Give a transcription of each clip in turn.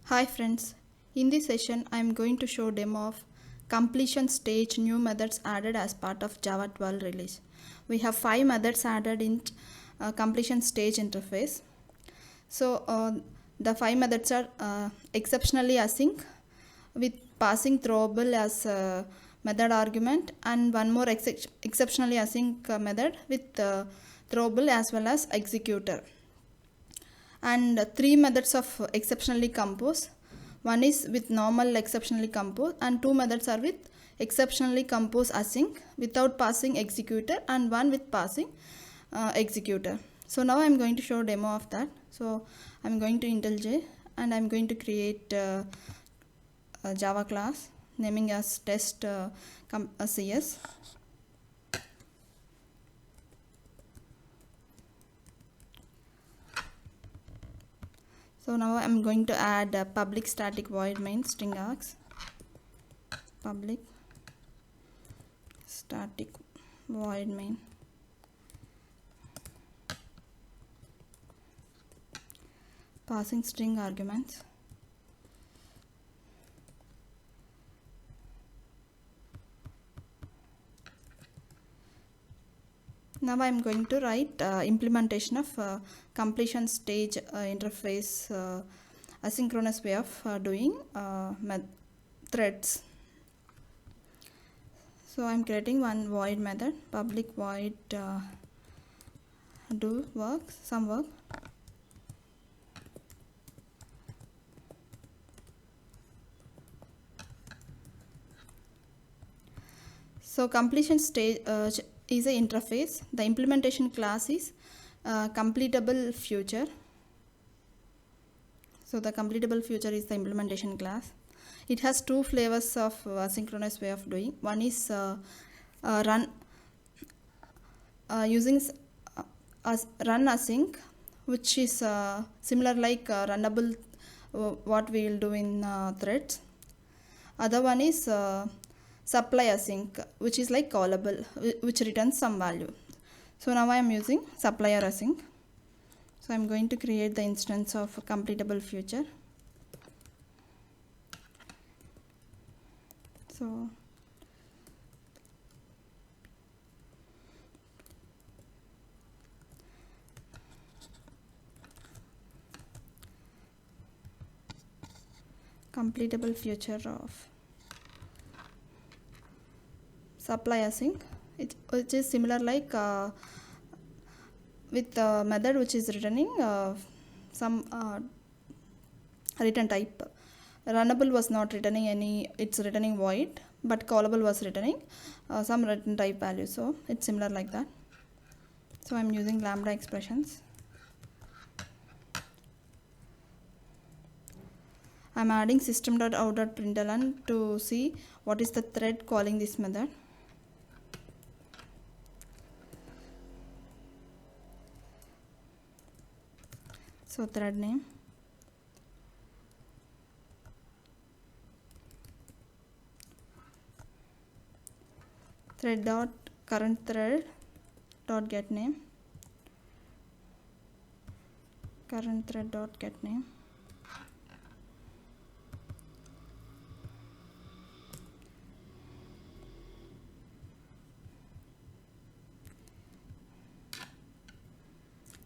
Hi friends, in this session I am going to show demo of completion stage new methods added as part of Java 12 release. We have 5 methods added in completion stage interface. The 5 methods are exceptionallyAsync with passing throwable as method argument, and one more exceptionallyAsync method with throwable as well as executor, and 3 methods of exceptionallyCompose. One is with normal exceptionallyCompose, and 2 methods are with exceptionallyComposeAsync without passing executor, and one with passing executor. So now I am going to show demo of that. So I am going to IntelliJ and I am going to create a Java class naming as test CS. So now I am going to add a public static void main string args, public static void main, passing string arguments. Now I am going to write implementation of completion stage interface asynchronous way of doing threads. So I am creating one void method, public void do work, some work. So completion stage is an interface. The implementation class is completable future. So the completable future is the implementation class. It has 2 flavors of asynchronous way of doing. One is run using run async, which is similar like runnable what we will do in threads. Other one is supply async, which is like callable, which returns some value. So now I am using supplier async. So I am going to create the instance of completable future. So completable future of supply async, which is similar like with the method which is returning some return type. Runnable was not returning any, it's returning void, but callable was returning some return type value. So it's similar like that. So I'm using lambda expressions. I'm adding system.out.println to see what is the thread calling this method. So thread name, thread dot current thread dot get name, current thread dot get name.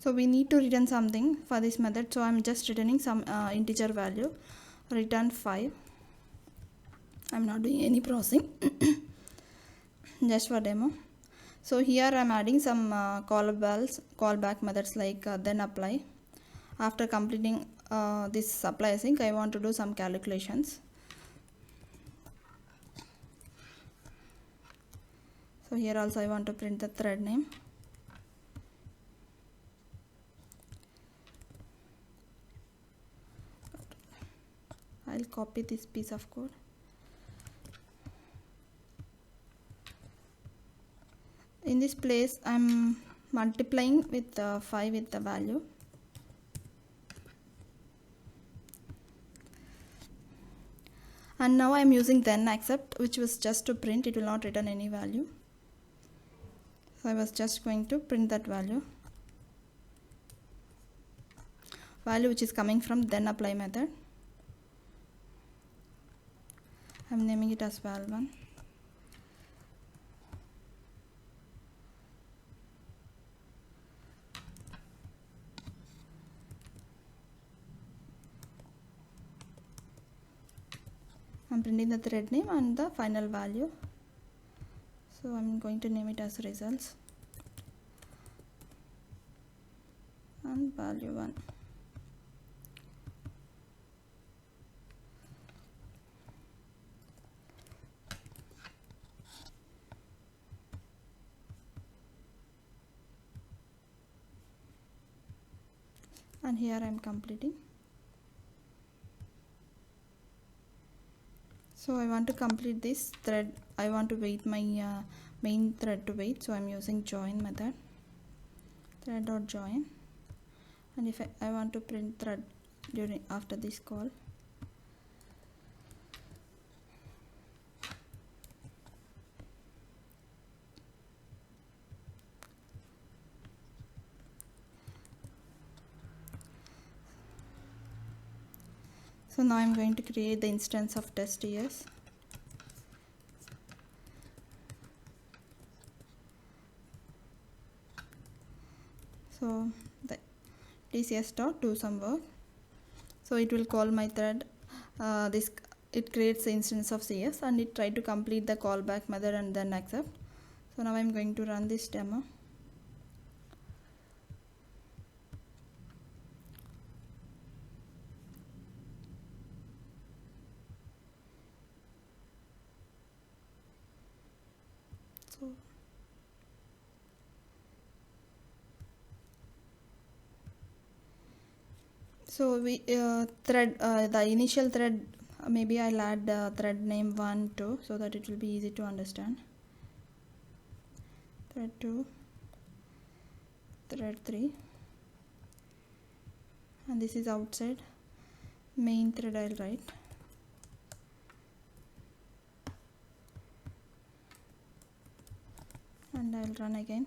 So we need to return something for this method. So I'm just returning some integer value, return 5. I'm not doing any processing, just for demo. So here I'm adding some callback methods like then apply. After completing this supply async, I want to do some calculations. So here also I want to print the thread name. I'll copy this piece of code. In this place I'm multiplying with 5 with the value. And now I am using then accept, which was just to print, it will not return any value. So I was just going to print that value which is coming from then apply method. I'm naming it as val1. I'm printing the thread name and the final value. So I'm going to name it as results and value 1. And here I am completing. So I want to complete this thread. I want to wait my main thread to wait, so I'm using join method, thread.join, and if I want to print thread after this call. So now I'm going to create the instance of test ES. So the TCS dot do some work. So it will call my thread. It creates the instance of CS and it try to complete the callback method and then accept. So now I'm going to run this demo. So we thread the initial thread, maybe I'll add thread name 1 2 so that it will be easy to understand. Thread 2, thread 3, and this is outside. Main thread I'll write. And I'll run again.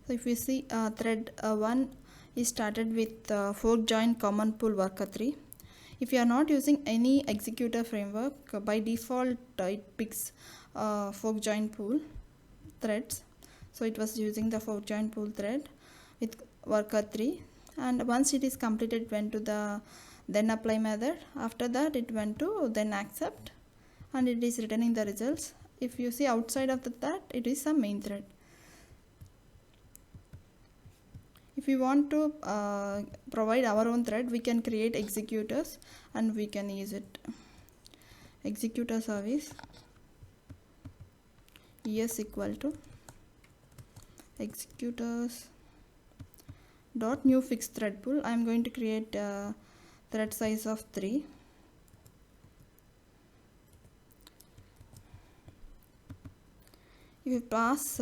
So if you see thread 1 is started with fork join common pool worker 3. If you are not using any executor framework, by default it picks fork join pool threads. So it was using the fork join pool thread with worker 3, and once it is completed it went to the then apply method. After that it went to then accept, and it is returning the results. If you see outside of that, it is some main thread. If we want to provide our own thread, we can create executors and we can use it. Executor service ES equal to executors dot new fixed thread pool. I am going to create a thread size of 3. If you pass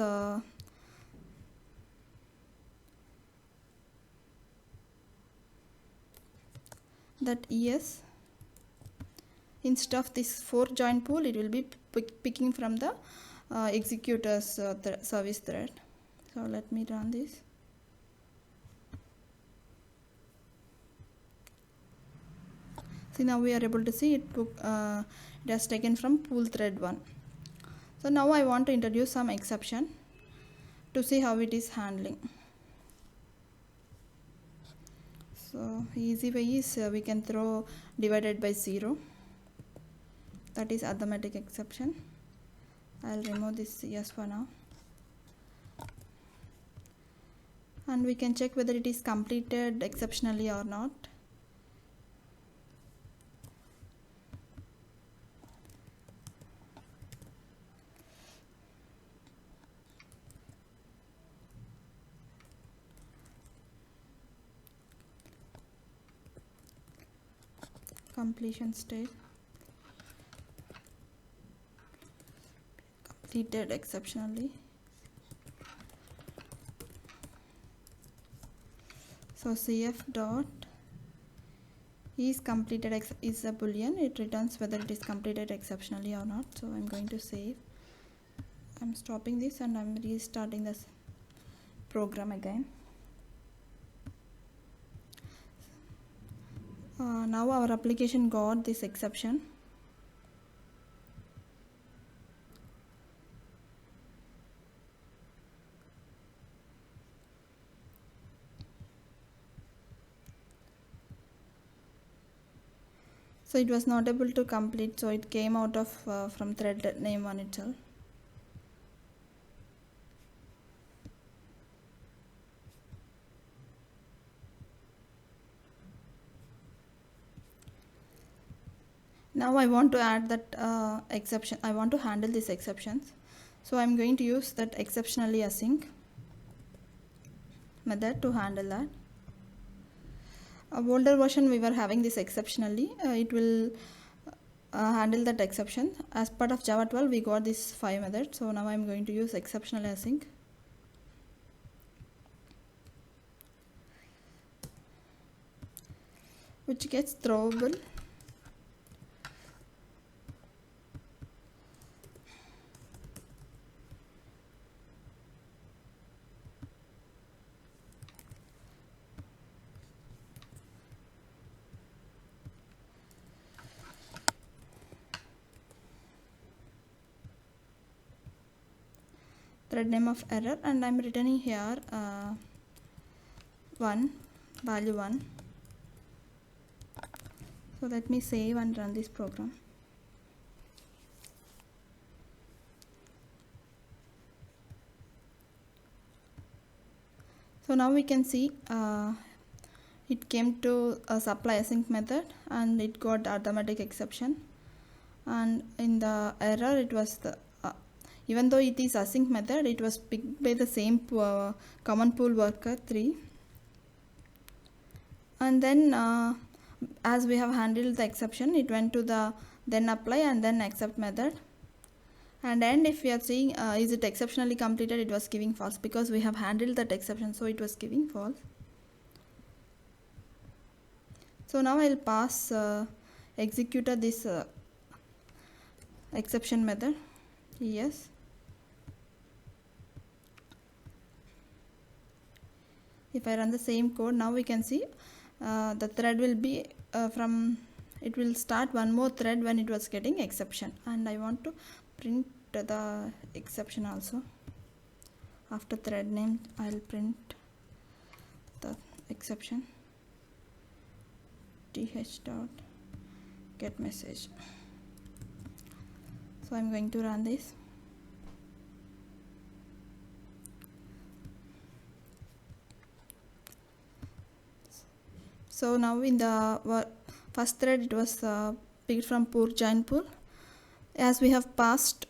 that ES, instead of this fork join pool, it will be picking from the executors service thread. So let me run this. See, now we are able to see it has taken from pool thread 1. So now I want to introduce some exception to see how it is handling. So easy way is we can throw divided by 0. That is arithmetic exception. I'll remove this yes for now. And we can check whether it is completed exceptionally or not. Completion stage completed exceptionally. So CF dot is completed is a boolean. It returns whether it is completed exceptionally or not. So I'm going to save. I'm stopping this and I'm restarting this program again. Now our application got this exception. So it was not able to complete, so it came out of from thread name 1 itself. Now I want to add that exception. I want to handle these exceptions. So I'm going to use that exceptionallyAsync method to handle that. A older version we were having this exceptionally. It will handle that exception. As part of Java 12 we got this 5 method. So now I'm going to use exceptionallyAsync. Which gets throwable. Thread name of error, and I'm returning here 1 value 1. So let me save and run this program. So now we can see it came to a supply async method and it got automatic exception, and in the error it was the even though it is async method, it was picked by the same common pool worker 3, and then as we have handled the exception, it went to the then apply and then accept method, and if we are seeing is it exceptionally completed, it was giving false because we have handled that exception, so it was giving false. So now I'll pass executor this exception method. Yes. If I run the same code, now we can see the thread will be it will start one more thread when it was getting exception, and I want to print the exception also. After thread name I'll print the exception th dot get message. So I'm going to run this. So now in the first thread it was picked from pool join pool. As we have passed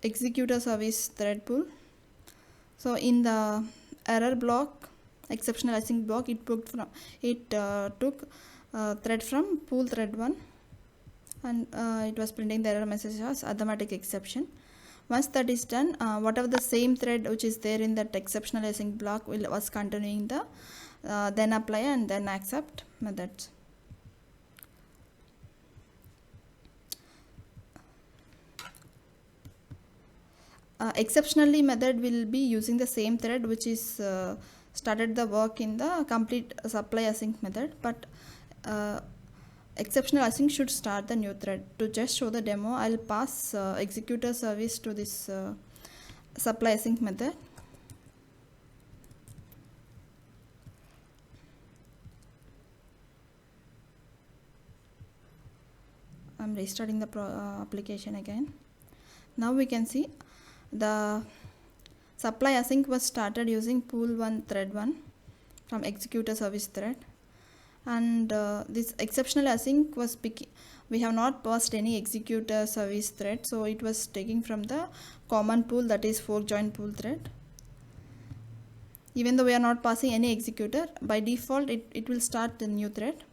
executor service thread pool, so in the error block, exceptional async block, it took thread from pool thread 1, and it was printing the error message as automatic exception. Once that is done, whatever the same thread which is there in that exceptional async block was continuing the then apply and then accept methods. Exceptionally method will be using the same thread which is started the work in the complete supply async method, but exceptional async should start the new thread. To just show the demo, I'll pass executor service to this supply async method. I'm restarting the application again. Now we can see the supply async was started using pool 1 thread 1 from executor service thread, and this exceptional async was we have not passed any executor service thread, so it was taking from the common pool, that is fork join pool thread. Even though we are not passing any executor, by default it will start the new thread.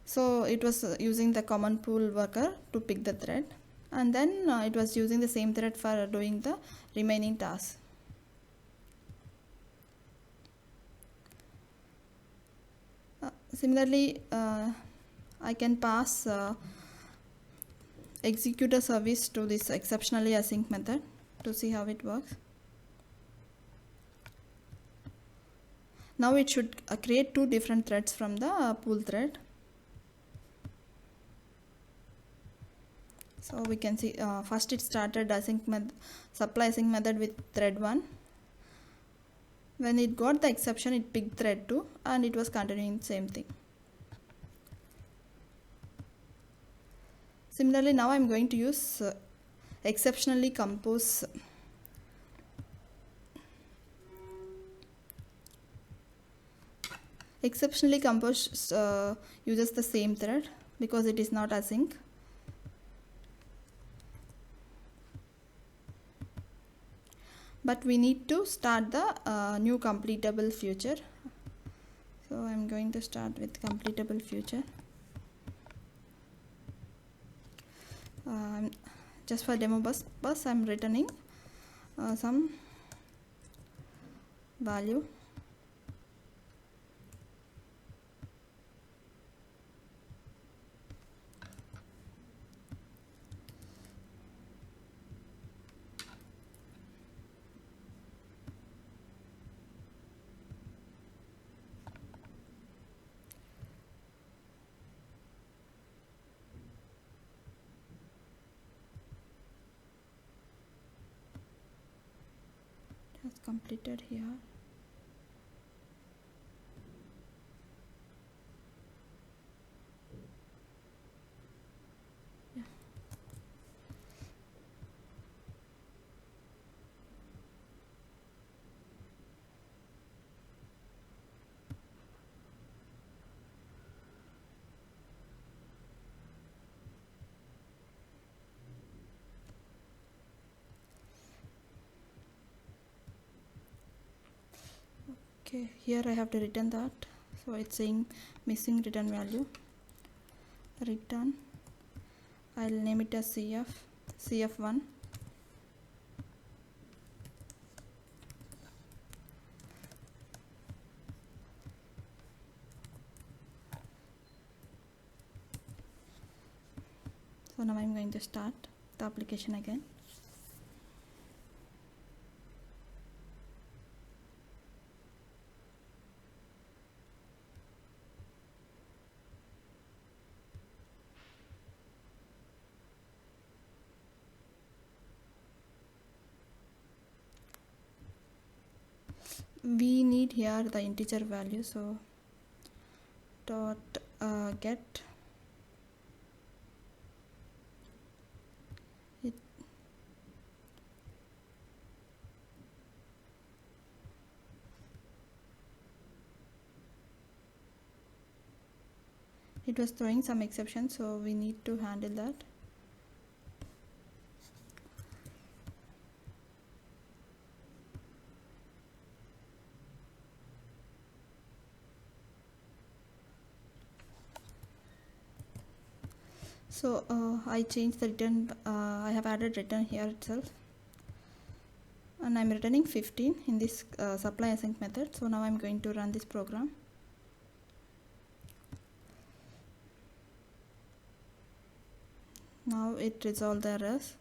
So it was using the common pool worker to pick the thread, and then it was using the same thread for doing the remaining tasks. Similarly, I can pass executor service to this exceptionally async method to see how it works. Now it should create two different threads from the pool thread. So we can see first it started supply async method with thread 1. When it got the exception, it picked thread 2 and it was continuing same thing. Similarly, now I am going to use exceptionallyCompose. exceptionallyCompose uses the same thread because it is not async. But we need to start the new completable future. So I am going to start with completable future. Just for demo bus I am returning some value. Just completed here. Yeah. Okay, here I have to return that. So it's saying missing return value. Return. I'll name it as CF1. So now I'm going to start the application again. We need here the integer value, so dot get it was throwing some exception, so we need to handle that. So I changed the return. I have added return here itself, and I'm returning 15 in this supply async method. So now I'm going to run this program. Now it resolved the errors,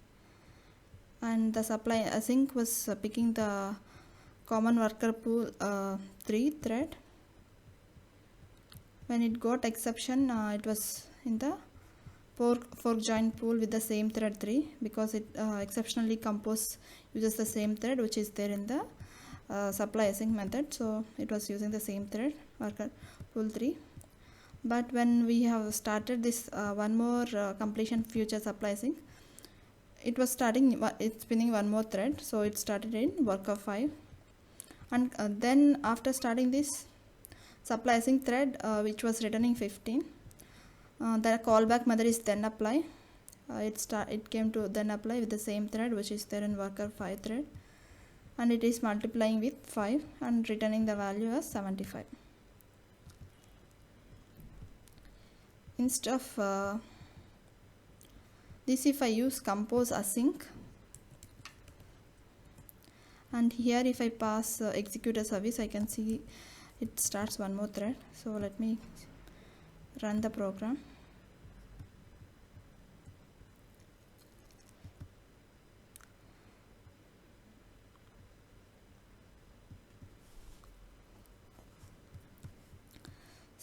and the supply async was picking the common worker pool 3 thread. When it got exception, it was in the fork join pool with the same thread 3, because it exceptionallyCompose uses the same thread which is there in the supply async method. So it was using the same thread worker pool 3. But when we have started this one more completion future supply async, it was it's spinning one more thread, so it started in worker 5. And then after starting this supply async thread which was returning 15, the callback method is then apply. It came to then apply with the same thread which is there in worker 5 thread, and it is multiplying with 5 and returning the value as 75. Instead of this, if I use ComposeAsync, and here if I pass executor service, I can see it starts one more thread. So let me run the program.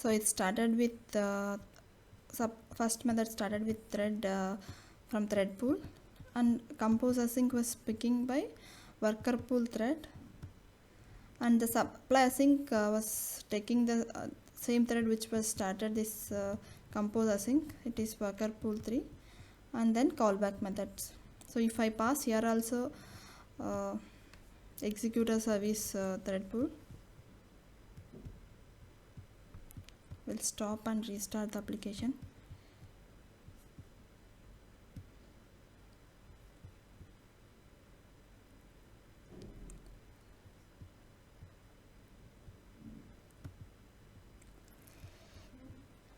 So it started with first method started with thread from thread pool, and ComposeAsync was picking by worker pool thread, and the supply async was taking the same thread which was started this ComposeAsync, it is worker pool 3, and then callback methods. So if I pass here also executor service thread pool, we'll stop and restart the application.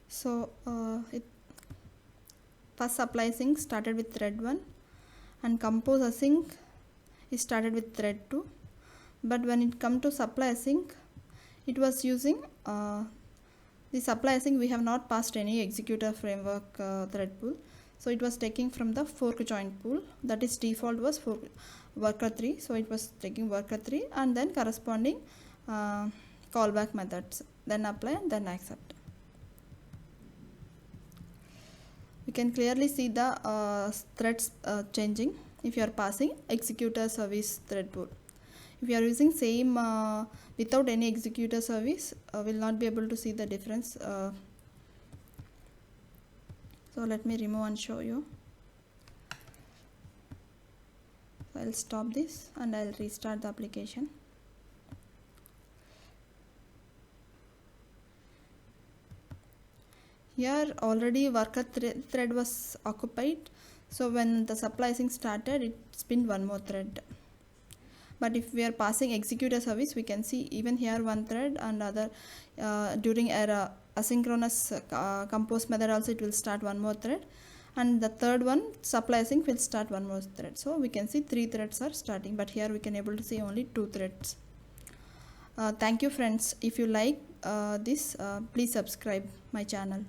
So it first supply sync started with thread 1, and ComposeAsync is started with thread 2, but when it come to supply async, it was using the supply async. We have not passed any executor framework thread pool, so it was taking from the fork join pool, that is default was for worker 3, so it was taking worker 3 and then corresponding callback methods, then apply and then accept. You can clearly see the threads changing if you are passing executor service thread pool. If you are using same without any executor service, will not be able to see the difference. So let me remove and show you. So I'll stop this and I'll restart the application. Here already worker thread was occupied, so when the supply async started, it spinned one more thread. But if we are passing executor service, we can see even here one thread, and other during our asynchronous compose method also it will start one more thread, and the third one supply async will start one more thread. So we can see 3 threads are starting, but here we can able to see only 2 threads. Thank you friends. If you like this, please subscribe my channel.